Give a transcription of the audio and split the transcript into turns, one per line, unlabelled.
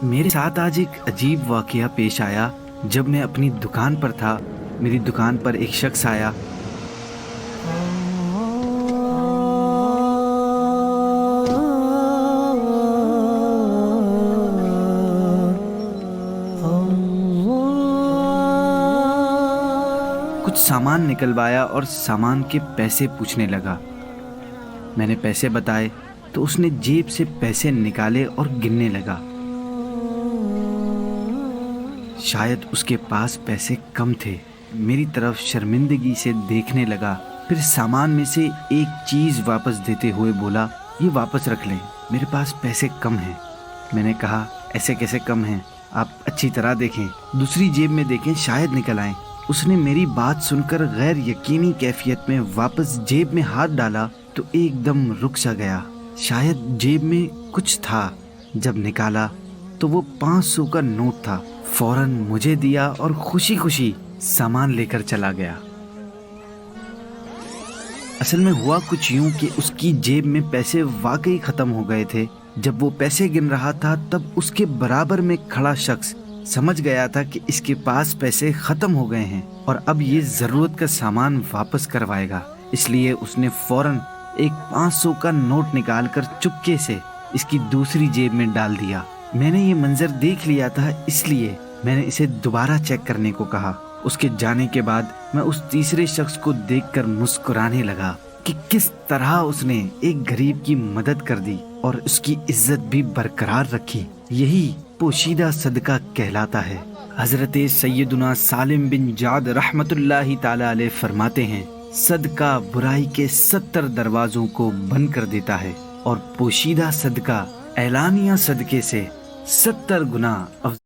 میرے ساتھ آج ایک عجیب واقعہ پیش آیا۔ جب میں اپنی دکان پر تھا، میری دکان پر ایک شخص آیا۔ کچھ سامان نکلوایا اور سامان کے پیسے پوچھنے لگا۔ میں نے پیسے بتائے تو اس نے جیب سے پیسے نکالے اور گننے لگا۔ شاید اس کے پاس پیسے کم تھے۔ میری طرف شرمندگی سے دیکھنے لگا، پھر سامان میں سے ایک چیز واپس دیتے ہوئے بولا، یہ واپس رکھ لیں، میرے پاس پیسے کم ہیں۔ میں نے کہا، ایسے کیسے کم ہیں؟ آپ اچھی طرح دیکھیں، دوسری جیب میں دیکھیں، شاید نکل آئیں۔ اس نے میری بات سن کر غیر یقینی کیفیت میں واپس جیب میں ہاتھ ڈالا تو ایک دم رک سا گیا۔ شاید جیب میں کچھ تھا۔ جب نکالا تو وہ 500 کا نوٹ تھا۔ فوراً مجھے دیا اور خوشی خوشی سامان لے کر چلا گیا۔ اصل میں ہوا کچھ یوں کہ اس کی جیب میں پیسے واقعی ختم ہو گئے تھے۔ جب وہ پیسے گن رہا تھا تب اس کے برابر میں کھڑا شخص سمجھ گیا تھا کہ اس کے پاس پیسے ختم ہو گئے ہیں اور اب یہ ضرورت کا سامان واپس کروائے گا، اس لیے اس نے فوراً ایک 500 کا نوٹ نکال کر چپکے سے اس کی دوسری جیب میں ڈال دیا۔ میں نے یہ منظر دیکھ لیا تھا، اس لیے میں نے اسے دوبارہ چیک کرنے کو کہا۔ اس کے جانے کے بعد میں اس تیسرے شخص کو دیکھ کر مسکرانے لگا کہ کس طرح اس نے ایک غریب کی مدد کر دی اور اس کی عزت بھی برقرار رکھی۔ یہی پوشیدہ صدقہ کہلاتا ہے۔ حضرت سیدنا سالم بن جعد رحمت اللہ تعالی علیہ فرماتے ہیں، صدقہ برائی کے 70 دروازوں کو بند کر دیتا ہے اور پوشیدہ صدقہ اعلانیہ صدقے سے 70 گنا افضل